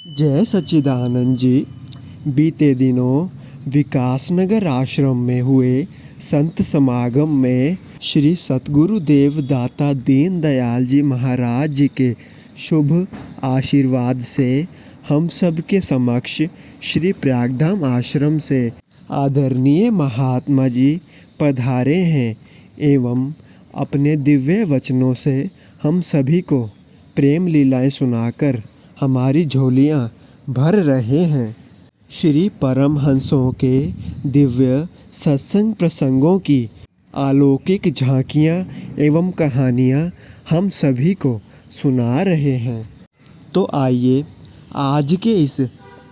जय सच्चिदानंद जी। बीते दिनों विकासनगर आश्रम में हुए संत समागम में श्री सतगुरु देव दाता दीन दयाल जी महाराज जी के शुभ आशीर्वाद से हम सब के समक्ष श्री प्रयागधाम आश्रम से आदरणीय महात्मा जी पधारे हैं एवं अपने दिव्य वचनों से हम सभी को प्रेम लीलाएं सुनाकर हमारी झोलियां भर रहे हैं। श्री परमहंसों के दिव्य सत्संग प्रसंगों की अलौकिक झांकियां एवं कहानियां हम सभी को सुना रहे हैं। तो आइए आज के इस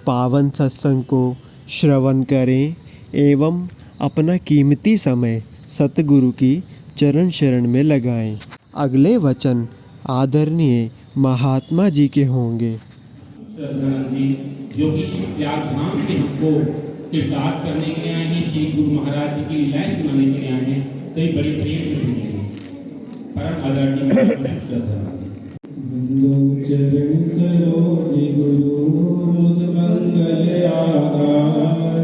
पावन सत्संग को श्रवण करें एवं अपना कीमती समय सतगुरु की चरण शरण में लगाएं। अगले वचन आदरणीय महात्मा जी के होंगे। श्रद्धानंद जी जो कि श्री प्रयागधाम से हमको तीर्थाटन करने के लिए आए हैं, श्री गुरु महाराज जी की लीलाएं सुनाने के लिए आए हैं, सभी बड़ी प्रेम से सुनेंगे। परम आदरणीय श्रद्धानंद बिंदु चरण सरोज गुरु मुद मंगल आकार,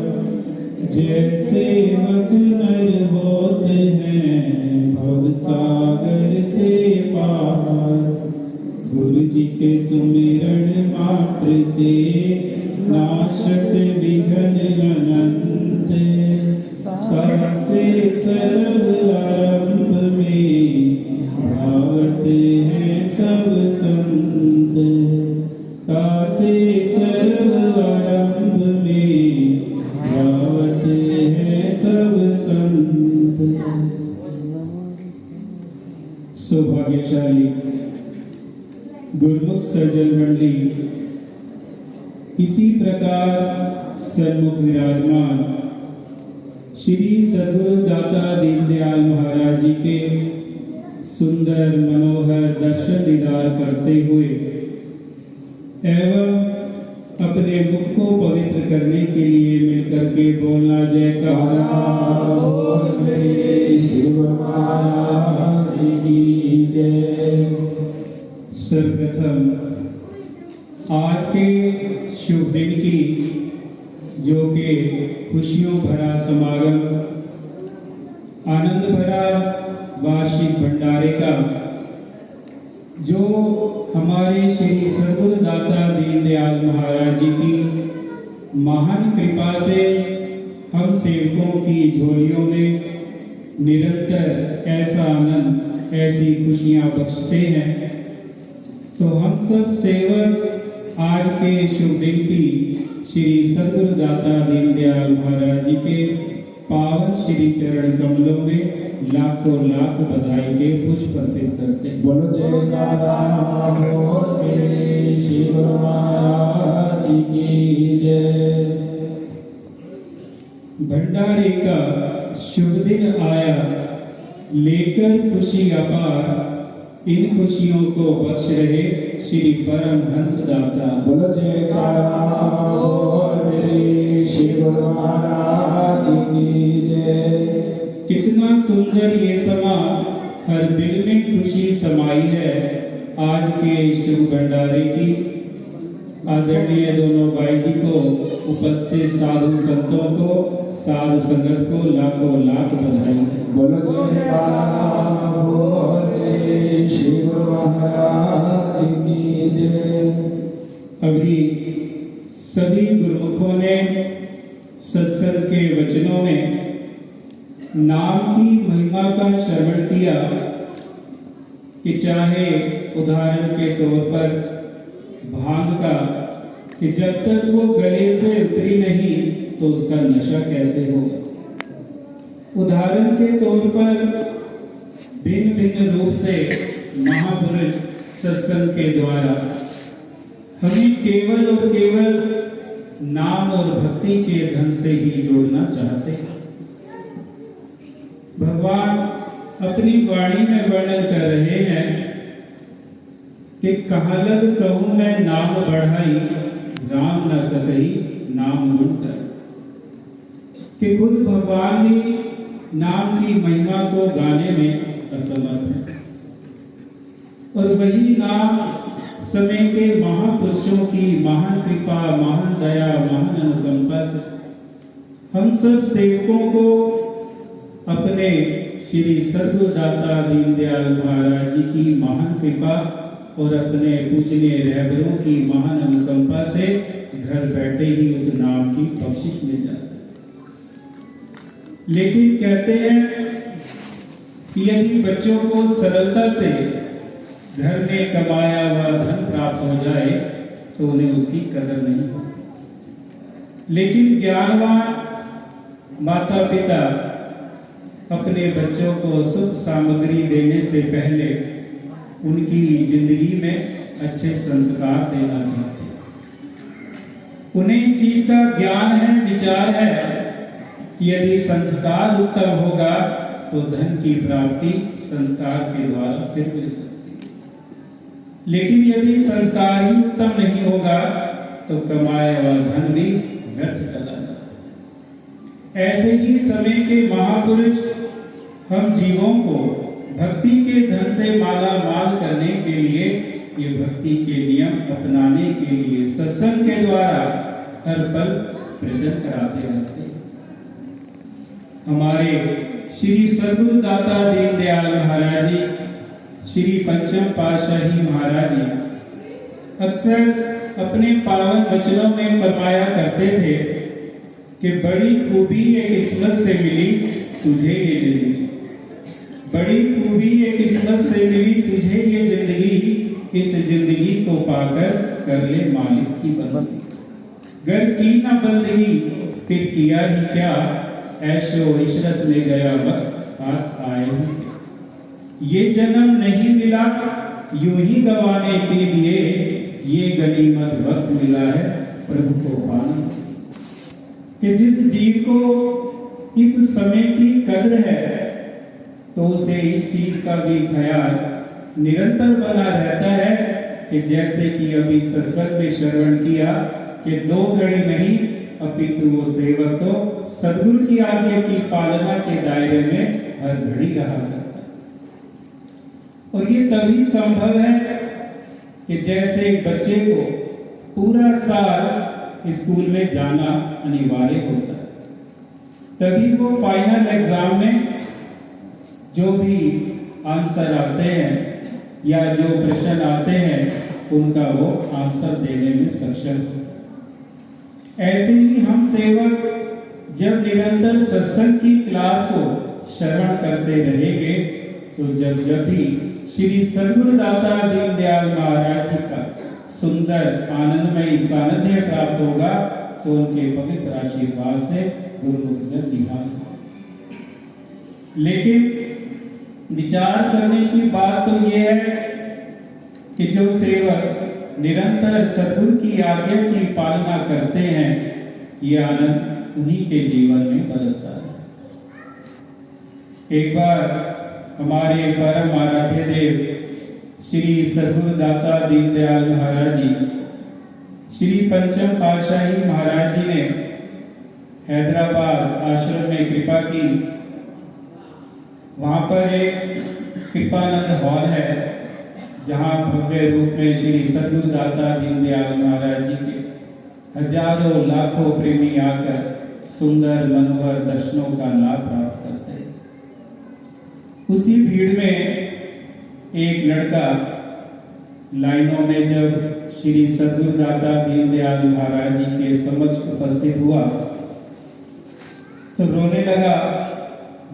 जैसे मग नर होते हैं भव सागर से पार। गुरु जी के सुमिरन मात्र से नाशत विघ्न अनंत, तसे सर्व आरंभ में भावत हैं सब संत। तसे सर्व आरंभ में भावत हैं सब संत। सौभाग्यशाली गुरुमुख सज्जन मंडली, इसी प्रकार सन्मुख विराजमान श्री सद्गुरु दाता दीनदयाल महाराज जी के सुंदर मनोहर दर्शन दीदार करते हुए एवं अपने मुख को पवित्र करने के लिए मिलकर के बोलना जयकारा बोल मेरे शिव महाराज की जय। सर्वप्रथम आज के शुभ दिन की जो कि खुशियों भरा समागम, आनंद भरा वार्षिक भंडारे का जो हमारे श्री सद्गुरु दाता दीनदयाल महाराज जी की महान कृपा से हम सेवकों की झोलियों में निरंतर ऐसा आनंद ऐसी खुशियां बख्शते हैं। तो हम सब सेवक आज के शुभ दिन की श्री सद्गुरु दाता दीनदयाल महाराज जी के पावन श्री चरण कमलों में लाखों लाख बधाई के पुष्प अर्पित करते हैं। बोलो जयकारा बोल मेरे शिव महाराज की जय। भंडारे का शुभ दिन आया लेकर खुशी अपार, इन खुशियों को बख्श रहे श्री परमहंस दाता। बोलो जयकारा बोल मेरे शिव महाराज की जय। कितना सुंदर ये समा, हर दिल में खुशी समाई है आज के शुभ भंडारे की। आदरणीय दोनों भाई जी को, उपस्थित साधु संतों को, साध संगत को लाखों लाख बधाई है। बोलो जयकारा बोल मेरे शिव महाराज की जय। अभी सभी गुरुमुखों ने सत्संग के वचनों में नाम की महिमा का श्रवण किया कि चाहे उदाहरण के तौर पर भांग का, कि जब तक वो गले से उतरी नहीं तो उसका नशा कैसे होगा। उदाहरण के तौर पर भिन्न भिन्न रूप से महापुरुष सत्संग के द्वारा हमें केवल और केवल नाम और भक्ति के धन से ही जोड़ना चाहते हैं। भगवान अपनी वाणी में वर्णन कर रहे हैं कि कहाँ लग कहूँ मैं नाम बढ़ाई, राम न सकही नाम गुण कर। कि खुद भगवान भी नाम की महिमा को गाने में असमर्थ है और वही नाम समय के महापुरुषों की महान कृपा, महान दया, महान अनुकंपा से हम सब सेवकों को अपने श्री सद्गुरुदाता दीनदयाल महाराज जी की महान कृपा और अपने पूजनीय रहबरों की महान अनुकंपा से घर बैठे ही उस नाम की बख्शिश मिल जाती है। लेकिन कहते हैं कि यदि बच्चों को सरलता से घर में कमाया हुआ धन प्राप्त हो जाए तो उन्हें उसकी कदर नहीं होती। लेकिन ज्ञानवान माता पिता अपने बच्चों को सुख सामग्री देने से पहले उनकी जिंदगी में अच्छे संस्कार देना चाहते हैं। उन्हें इस चीज का ज्ञान है, विचार है कि यदि संस्कार उत्तम होगा तो धन की प्राप्ति संस्कार के द्वारा फिर मिल सकती है, लेकिन यदि संस्कार ही उत्तम नहीं होगा तो कमाया हुआ धन भी व्यर्थ चला जाता। ऐसे ही समय के महापुरुष हम जीवों को भक्ति के धन से माला माल करने के लिए, ये भक्ति के नियम अपनाने के लिए सत्संग के द्वारा हर पल प्रेरित कराते रहते हैं। हमारे श्री सद्गुरुदाता दीनदयाल महाराज जी, श्री पंचम पातशाही महाराज जी अक्सर अपने पावन वचनों में फरमाया करते थे कि बड़ी खूबी ये किस्मत से मिली तुझे ये जिंदगी, बड़ी खूबी ये किस्मत से मिली तुझे ये जिंदगी, इस जिंदगी को पाकर कर ले मालिक की बंदगी। घर की ना बंदगी फिर किया ही क्या, ऐशो इशरत में गया वक्त हाथ आए ही। ये जन्म नहीं मिला यूं ही गवाने के लिए, ये गनीमत वक्त मिला है प्रभु को पाना। कि जिस जीव को इस समय की कद्र है तो उसे इस चीज का भी ख्याल निरंतर बना रहता है कि जैसे कि अभी सत्संग में श्रवण किया कि 2 घड़ी नहीं अपितु वो सेवक तो सद्गुरु की आज्ञा की पालना के दायरे में हर घड़ी रहा करता है। और ये तभी संभव है कि जैसे एक बच्चे को पूरा साल स्कूल में जाना अनिवार्य होता है, तभी वो फाइनल एग्जाम में जो भी आंसर आते हैं या जो प्रश्न आते हैं उनका वो आंसर देने में सक्षम हो। ऐसे ही हम सेवक जब निरंतर सत्संग की क्लास को श्रवण करते रहेंगे तो जब भी श्री सद्गुरुदाता दीनदयाल महाराज जी का सुंदर आनंदमय सानिध्य प्राप्त होगा तो उनके पवित्र आशीर्वाद से गुरुमुख जन निहाल। लेकिन विचार करने की बात तो ये है कि जो सेवक निरंतर सद्गुरु की आज्ञा की पालना करते हैं, ये आनंद उन्हीं के जीवन में बरसता है। एक बार हमारे परम आराध्य देव श्री सद्गुरुदाता दीनदयाल महाराज जी, श्री पंचम पातशाही महाराज जी ने हैदराबाद आश्रम में कृपा की। वहाँ पर एक कृपानंद हॉल है जहाँ भव्य रूप में श्री सद्गुरुदाता दीनदयाल महाराज जी के हजारों लाखों प्रेमी आकर सुंदर मनोहर दर्शनों का लाभ प्राप्त करते हैं। उसी भीड़ में एक लड़का लाइनों में जब श्री सद्गुरुदाता दीनदयाल महाराज जी के समक्ष उपस्थित हुआ तो रोने लगा।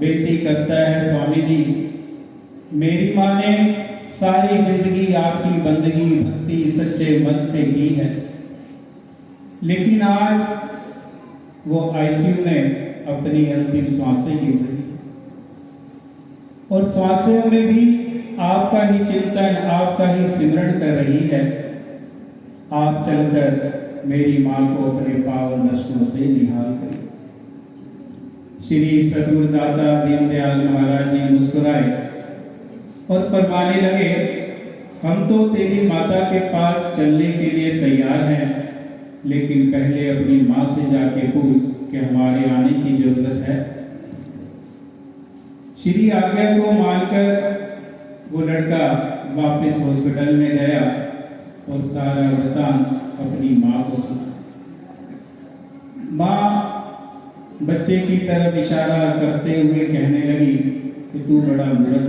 बेनती करता है, स्वामी जी मेरी माँ ने सारी जिंदगी आपकी बंदगी भक्ति सच्चे मन से की है, लेकिन आज वो आईसीयू में अपनी अंतिम सांसें गिन रही और सांसों में भी आपका ही चिंतन, आपका ही सिमरण कर रही है। आप चलकर मेरी माँ को अपने पावन दर्शनों से निहाल करें। श्री सद्गुरुदाता दीनदयाल महाराज जी मुस्कुराए और फरमाने लगे, हम तो तेरी माता के पास चलने के लिए तैयार हैं, लेकिन पहले अपनी माँ से जाके पूछ कि हमारे आने की जरूरत है। श्री आज्ञा को मानकर वो लड़का वापस हॉस्पिटल में गया और सारा वृतांत अपनी माँ को सुना। माँ बच्चे की तरफ इशारा करते हुए कहने लगी कि तू बड़ा मूर्ख है।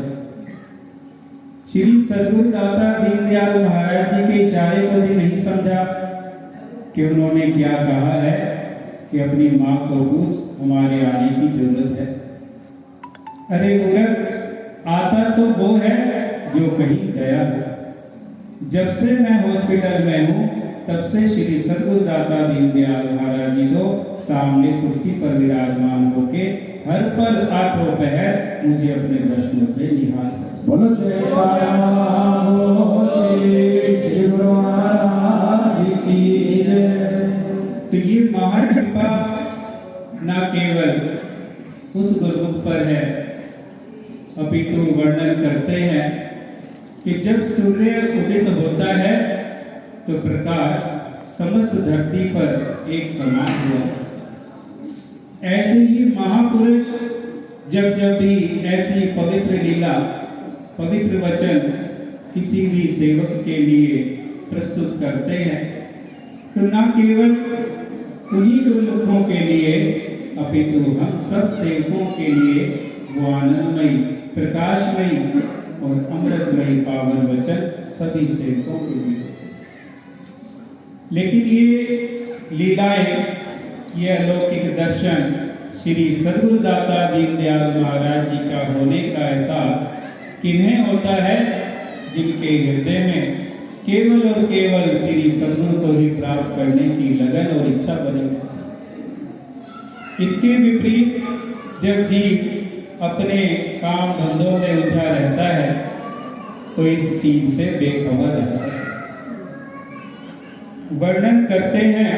श्री सद्गुरु दाता दीनदयाल महाराज जी के इशारे को भी नहीं समझा कि उन्होंने क्या कहा है कि अपनी माँ को पूछ, हमारे आने की जरूरत है। अरे मूर्ख, आता तो वो है जो कहीं गया है। जब से मैं हॉस्पिटल में हूँ तब से श्री सद्गुरु दाता दीनदयाल महाराज जी तो सामने कुर्सी पर विराजमान होके हर पल आठों पहर मुझे अपने दर्शनों से निहार कर। बोलो जयकारा बोले श्री गुरु महाराज की जय। तो ये महाकृपा न केवल उस गुरुमुख पर है, अपितु वर्णन करते हैं कि जब सूर्य उदित होता है तो प्रकाश समस्त धरती पर एक समान हुआ। ऐसे ही महापुरुष जब जब भी ऐसी पवित्र लीला, पवित्र वचन किसी भी सेवक के लिए प्रस्तुत करते हैं तो न केवल उन्हीं गुरुमुखों के लिए अपितु हम सब सेवकों के लिए वो आनंदमयी, प्रकाशमयी और अमृतमयी पावन वचन सभी सेवकों के लिए। लेकिन ये लीलाएं, ये अलौकिक दर्शन श्री सद्गुरु दाता दीनदयाल महाराज जी का होने का एहसास किन्हें होता है? जिनके हृदय में केवल और केवल श्री सद्गुरु को ही प्राप्त करने की लगन और इच्छा बनी है। इसके विपरीत जब जीव अपने काम धंधों में उलझा रहता है तो इस चीज से बेखबर रहता है। वर्णन करते हैं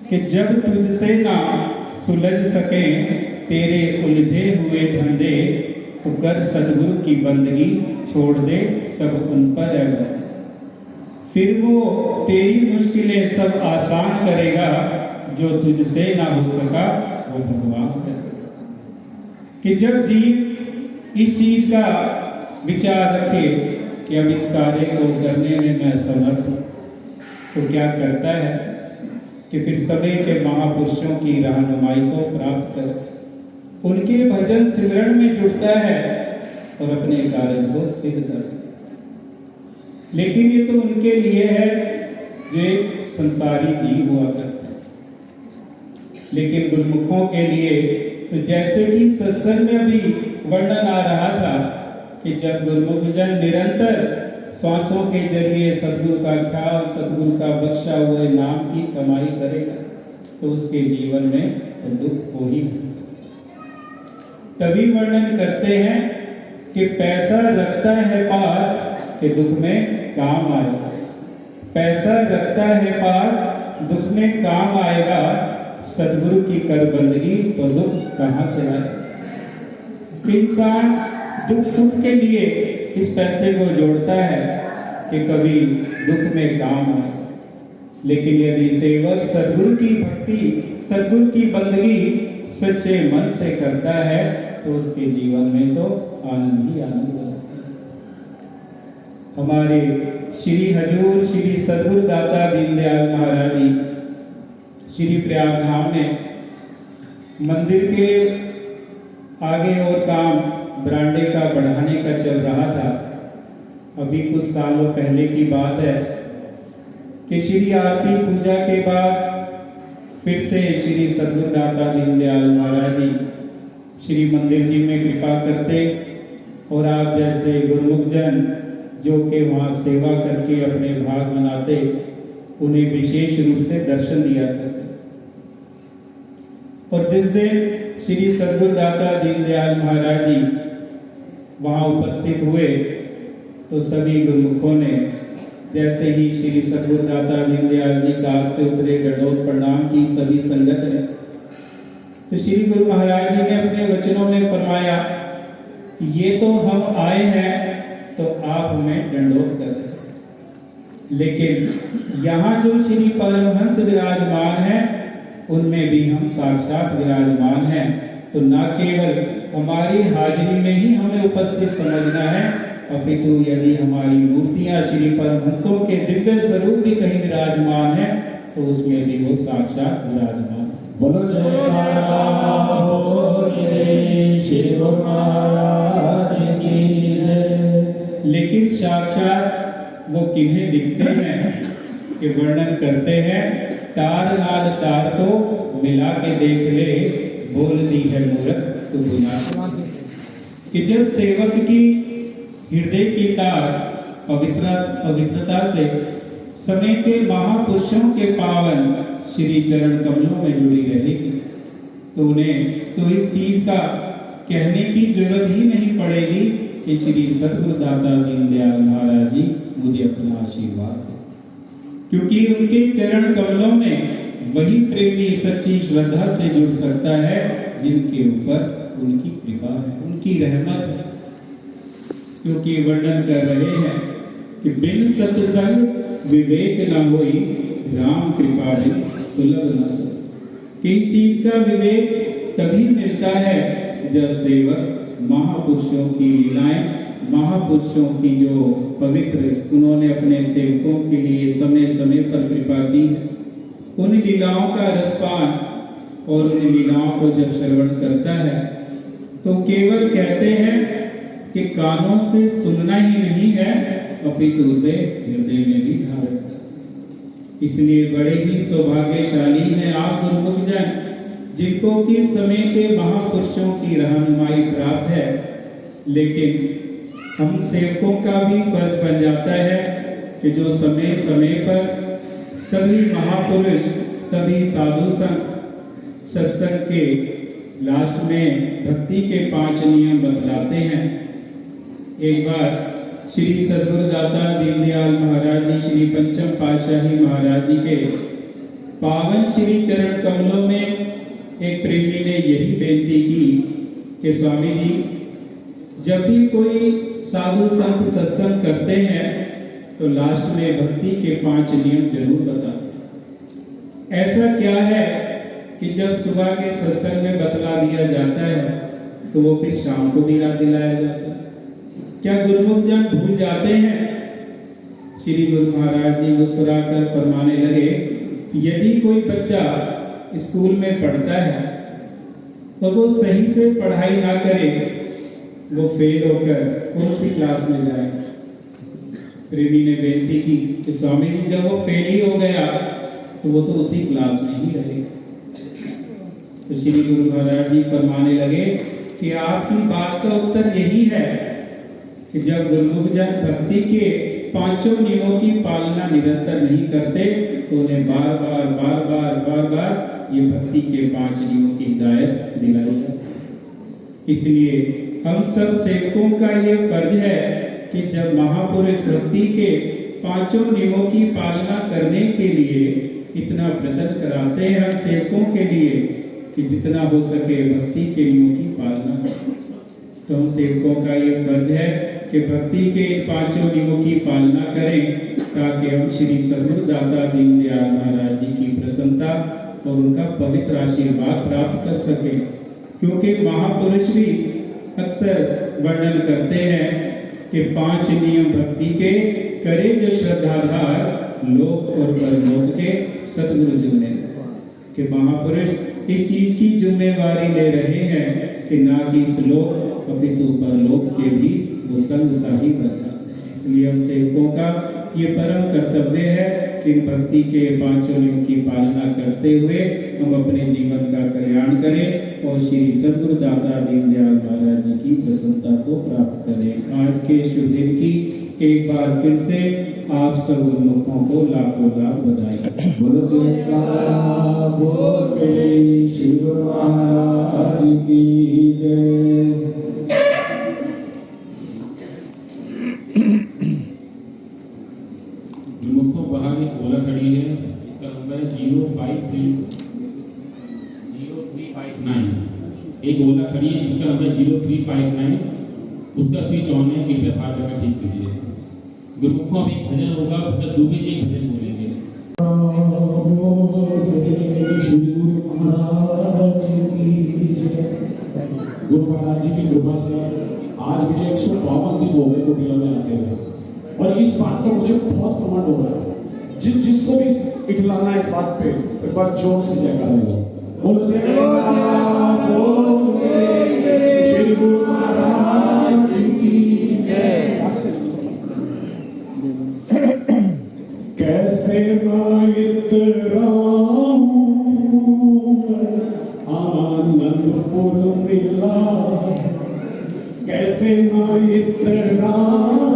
कि जब तुझसे ना सुलझ सके तेरे उलझे हुए धंधे तो कर सद्गुरु की बंदगी, छोड़ दे सब उन पर है। फिर वो तेरी मुश्किलें सब आसान करेगा, जो तुझसे ना हो सका वो भगवान करेगा। कि जब जीव इस चीज का विचार रखे कि अब इस कार्य को करने में मैं समर्थ हूं, तो क्या करता है कि फिर समय के महापुरुषों की रहनुमाई को प्राप्त कर उनके भजन सिमरण में जुड़ता है और अपने कार्य को सिद्ध करता है। लेकिन ये तो उनके लिए है जो संसारी जीव हुआ करते हैं। लेकिन गुरुमुखों के लिए तो जैसे कि सत्संग में भी वर्णन आ रहा था कि जब गुरुमुख जन निरंतर श्वासों के जरिए सद्गुरु का ख्याल, सद्गुरु का बख्शा हुए नाम की कमाई करेगा तो उसके जीवन में तो दुख हो ही नहीं सकता। तभी वर्णन करते हैं कि पैसा रखता है पास कि दुख में काम आएगा। पैसा रखता है पास, दुख में काम आएगा। सद्गुरु की कर बंदगी तो दुख कहाँ से आए। इंसान दुख सुख के लिए इस पैसे को जोड़ता है कि कभी दुख में काम आए। लेकिन यदि सेवक सद्गुरु की भक्ति, सद्गुरु की बंदगी सच्चे मन से करता है तो उसके जीवन में तो आनंद ही आनंद बरसता है। हमारे श्री हजूर श्री सद्गुरु दाता दीनदयाल महाराज जी श्री प्रयाग धाम में मंदिर के आगे और काम बरांडे का बढ़ाने का चल रहा था। अभी कुछ सालों पहले की बात है कि श्री आरती पूजा के बाद फिर से श्री सद्गुरु दाता दीनदयाल महाराज जी श्री मंदिर जी में कृपा करते और आप जैसे गुरुमुख जन जो कि वहाँ सेवा करके अपने भाग मनाते उन्हें विशेष रूप से दर्शन दिया करते। और जिस दिन श्री सद्गुरु दाता दीनदयाल महाराज जी वहाँ उपस्थित हुए तो सभी गुरुमुखों ने जैसे ही श्री सद्गुरु दाता दीनदयाल जी कार से उतरे, दंडोत प्रणाम की सभी संगत ने, तो श्री गुरु महाराज जी ने अपने वचनों में फरमाया कि ये तो हम आए हैं तो आप हमें दंडोत कर रहे, लेकिन यहाँ जो श्री परमहंस विराजमान है उनमें भी हम साक्षात विराजमान हैं। तो न केवल हमारी हाजिरी में ही हमें उपस्थित समझना है अपितु यदि हमारी मूर्तियां श्री परमहंसों के दिव्य स्वरूप भी कहीं विराजमान है तो उसमें भी वो साक्षात विराजमान। बोलो जयकारा बोले श्री गुरु महाराज की जय। लेकिन साक्षात वो किन्हें दिखते हैं कि वर्णन करते हैं, तार लाल तार को मिला के देख ले, बोल दी है मूरत तू बुना। कि जब सेवक की हृदय की तार पवित्रता से समय के महापुरुषों के पावन श्री चरण कमलों में जुड़ी रहेगी तो उन्हें तो इस चीज का कहने की जरूरत ही नहीं पड़ेगी कि श्री सद्गुरु दाता दीनदयाल महाराज जी मुझे अपना आशीर्वाद दें, क्योंकि उनके चरण कमलों में वही प्रेमी सच्ची श्रद्धा से जुड़ सकता है जिनके ऊपर उनकी कृपा है, उनकी रहमत है। क्योंकि वर्णन कर रहे हैं कि बिन सत्संग विवेक न होई, राम कृपा बिन सुलभ न सो। किस चीज का विवेक तभी मिलता है जब सेवक महापुरुषों की लीलाएं, महापुरुषों की जो पवित्र उन्होंने अपने सेवकों के लिए समय समय पर कृपा की है, उन लीलाओं का रसपान और उन लीलाओं को जब श्रवण करता है तो केवल कहते हैं कि कानों से सुनना ही नहीं है अपितु उसे हृदय में भी धारण करना। इसलिए बड़े ही सौभाग्यशाली हैं आप गुरुमुख जन, जिनको कि समय के महापुरुषों की रहनुमाई प्राप्त है। लेकिन हम सेवकों का भी फर्ज बन जाता है कि जो समय समय पर सभी महापुरुष, सभी साधु संत सत्संग के लास्ट में भक्ति के 5 नियम बतलाते हैं। एक बार श्री सद्गुरु दाता दीनदयाल महाराज जी, श्री पंचम पातशाही महाराज जी के पावन श्री चरण कमलों में एक प्रेमी ने यही बेनती की कि स्वामी जी, जब भी कोई साधु संत सत्संग करते हैं तो लास्ट में भक्ति के 5 नियम जरूर बताते। ऐसा क्या है कि जब सुबह के सत्संग में बतला दिया जाता है तो वो फिर शाम को भी याद दिलाया जाता है? क्या गुरुमुख जन भूल जाते हैं? श्री गुरु महाराज जी मुस्कुराकर फरमाने लगे, यदि कोई बच्चा स्कूल में पढ़ता है तो वो सही से पढ़ाई ना करे, वो फेल होकर कौन सी क्लास में जाए? प्रेमी ने बेनती की कि स्वामी जी, जब वो फेल ही हो गया तो वो तो उसी क्लास में ही रहेगा। तो श्री गुरु महाराज जी फरमाने लगे कि आपकी बात का उत्तर यही है कि जब गुरुमुख जन भक्ति के 5 नियमों की पालना निरंतर नहीं करते तो उन्हें बार बार ये भक्ति के 5 नियमों की हिदायत दिलाई जाए। इसलिए हम सब सेवकों का ये फर्ज है कि जब महापुरुष भक्ति के 5 नियमों की पालना करने के लिए इतना प्रयत्न कराते हैं हम सेवकों के लिए कि जितना हो सके भक्ति के नियमों की पालना, तो हम सेवकों का ये फर्ज है कि भक्ति के 5 नियमों की पालना करें ताकि हम श्री सद्गुरु दाता दीनदयाल महाराज जी की प्रसन्नता और उनका पवित्र आशीर्वाद प्राप्त कर सकें। क्योंकि महापुरुष भी अक्सर वर्णन करते हैं कि 5 नियम भक्ति के करे जो श्रद्धाधार, लोक और परलोक के सद्गुरु जिम्मेदार। कि महापुरुष इस चीज की जिम्मेवारी ले रहे हैं कि ना कि इस लोक अपितु परलोक के भी वो संग साही बसा। इसलिए हम सेवकों का ये परम कर्तव्य है कि भक्ति के 5 नियमों की पालना करते हुए हम अपने जीवन का कल्याण करें और श्री सद्गुरु दाता दीनदयाल महाराज जी की प्रसन्नता को प्राप्त करें। आज के शुभ दिन की एक बार फिर से आप सब गुरुमुखों को लाखों लाख बधाई। बोलो जयकारा बोले श्री गुरु महाराज की जय। गुरुमुखों बाहर एक ओला खड़ी है, इसका नंबर है 0359। एक ओला खड़ी है जिसका नंबर 0359, उसका स्विच ऑन है, कृपया बाहर जाकर ठीक कीजिए। गुरुमुखों में एक भजन होगा, भजन दूबे जी एक भजन बोलेंगे। गुरु महाराज जी की कृपा से आज मुझे 152 दिन हो गए कुटिया में घमंड हो रहा है। जिसको भी इठलाना है इस बात पे एक बार जोर से जयकारा लगाओ। बोलो जयकारा बोल श्री गुरु महाराज की जय। कैसे ना इतराऊं आनंदपुर मिला, कैसे ना इतराऊं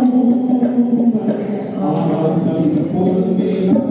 आनंदपुर मिला।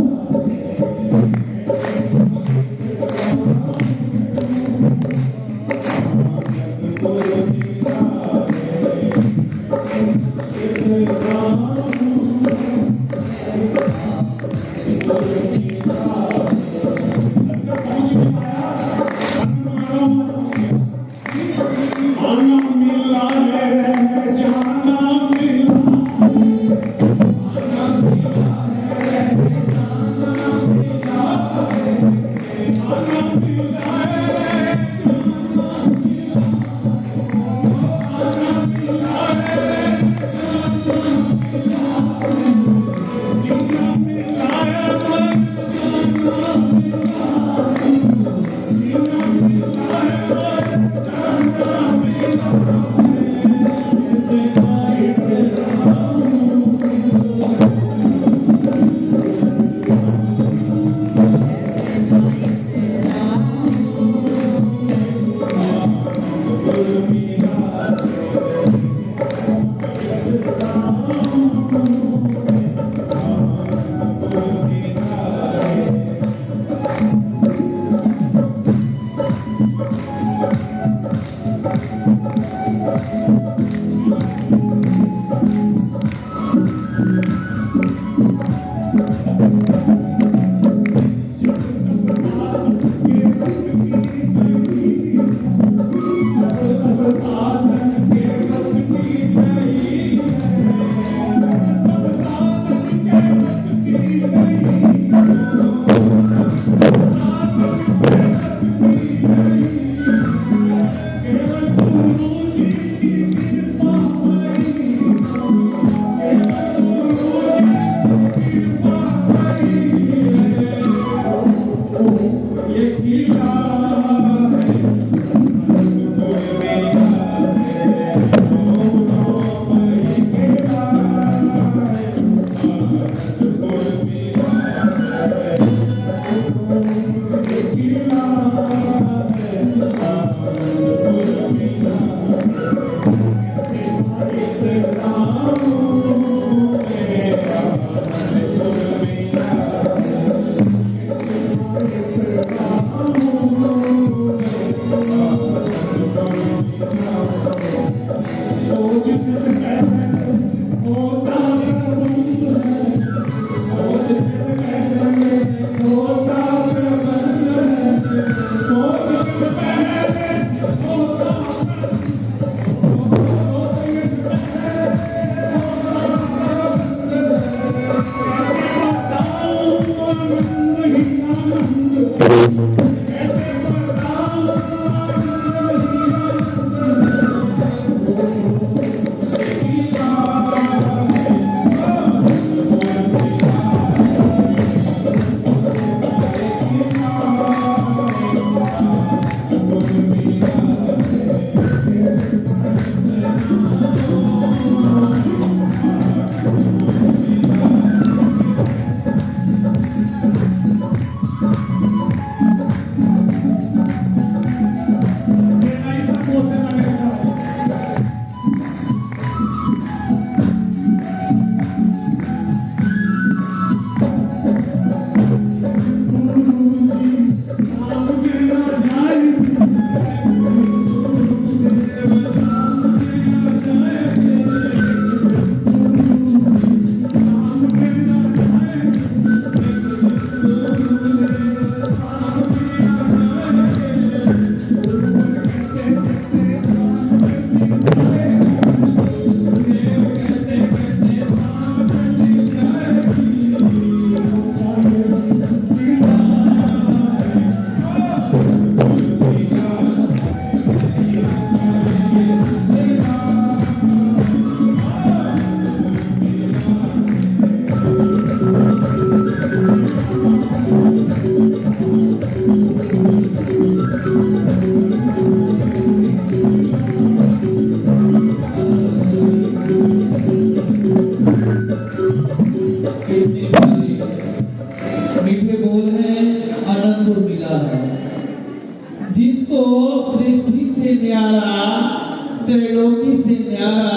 त्रैलोकी से न्यारा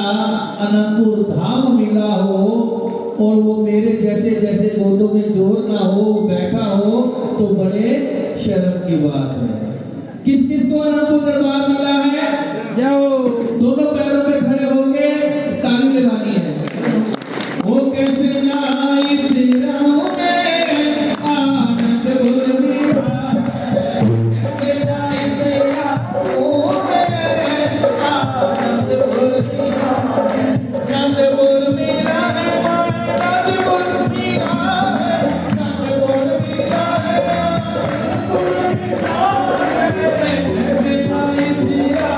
अनंतपुर धाम मिला हो और वो मेरे जैसे जैसे गोदों में जोर ना हो बैठा हो तो बड़े शर्म की बात है। किस किस को अनंतपुर दरबार मिला है? जाओ दोनों पैरों पे खड़े होके ताली लगानी है। वो कैसे नाई तेरा में आनंदपुर मिला, कैसे नाई तेरा आनंदपुर मिला, आनंदपुर मिला है, आनंदपुर मिला है, आनंदपुर मिला है, कैसे नाई तेरा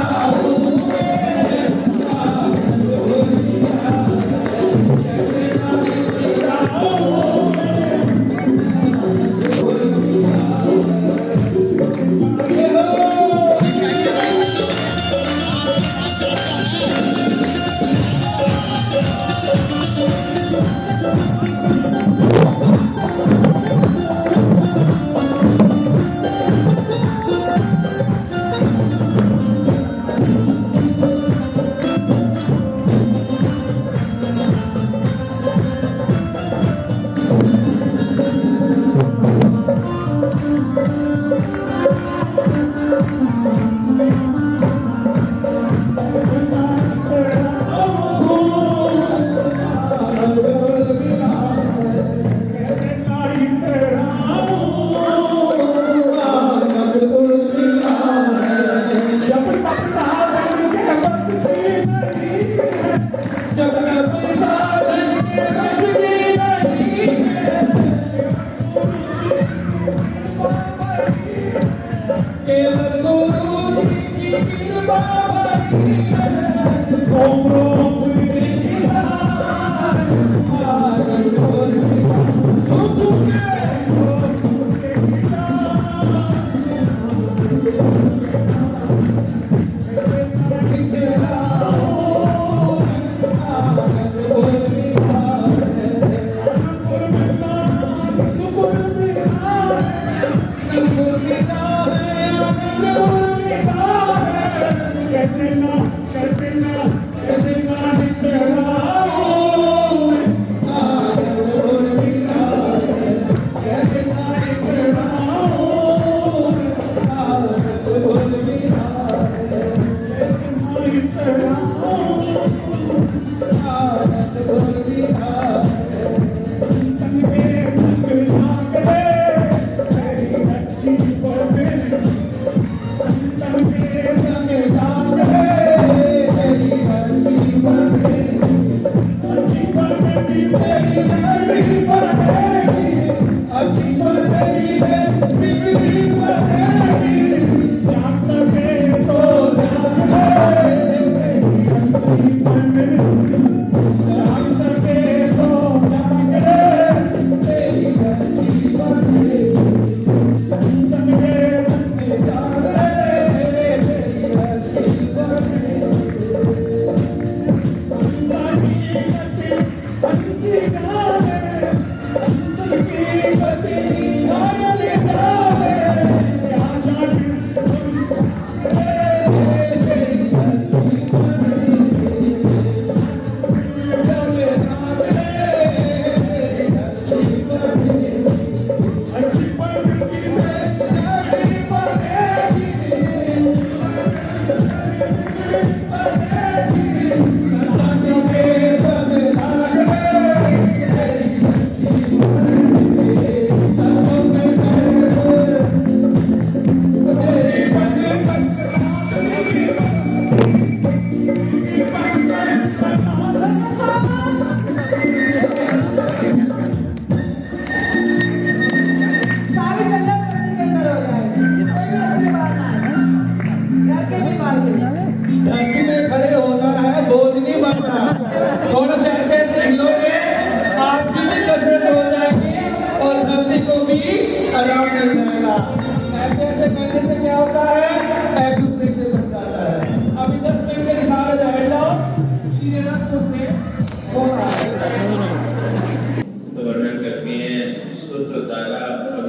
वर्णन करती हैं शुद्ध तारा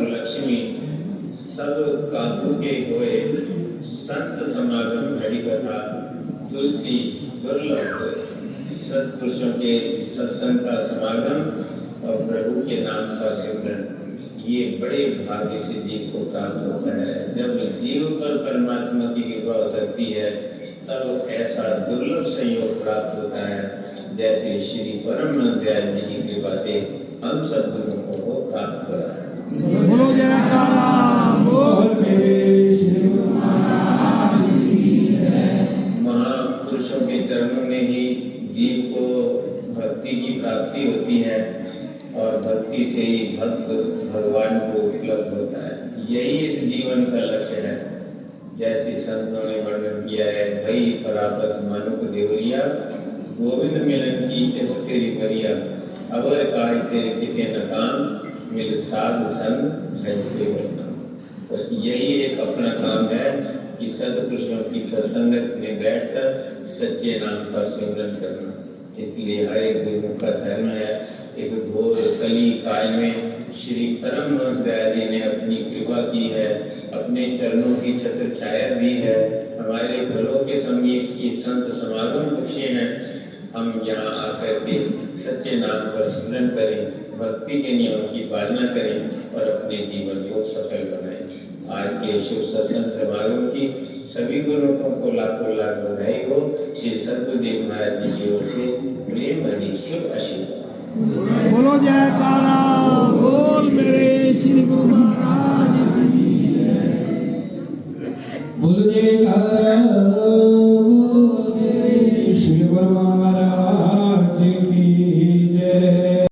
लक्ष्मी सब कांतों के होए संत समागम घड़ी कथा तुलसी दुर्लभ सत्पुरुषों के सत्संग का समागम और प्रभु के नाम का सिमरन, ये बड़े भाग्य से जीव को प्राप्त होता है। जब जीव पर परमात्मा की कृपा उतरती है तब ऐसा दुर्लभ संयोग प्राप्त होता है जैसे श्री परम दयाल जी की कृपा से हम सब गुरुओं को प्राप्त हो रहा है। बोलो जयकारा बोल मेरे श्री गुरु महाराज की जय। महापुरुषों के चरणों में ही जीव को भक्ति की प्राप्ति होती है और भक्ति से ही भक्त भगवान को उपलब्ध होता है। यही इस जीवन का लक्ष्य है। जैसे संतों ने वर्णन किया है, भई परापत मानुक देवरिया, गोविंद मिलन की चित तेरी परिया, अवर काय तेरे किसे न काम, मिल साधु संग भजते वर्णन। तो यही एक अपना काम है कि सत्पुरुषों की सत्संगत में बैठकर सच्चे नाम का सिमरन करना। इसलिए हर एक गुरु का धर्म है। एक घोर कली काल में श्री परम दयाल जी ने अपनी कृपा की है, अपने चरणों की छत्र छाया दी है। हमारे घरों के समीप की संत समागम खुशी है। हम यहाँ आकर के सच्चे नाम पर स्मरण करें, भक्ति के नियमों की पालना करें और अपने जीवन को सफल बनाएं। आज के शुभ सत्संग समागम की सभी गुरुओं को लाखों लाख बधाई हो। श्री सतगुरुदेव महाराज जी की ओर से प्रेम भरी शुभ आशीर्वाद। बोलो जयकारा।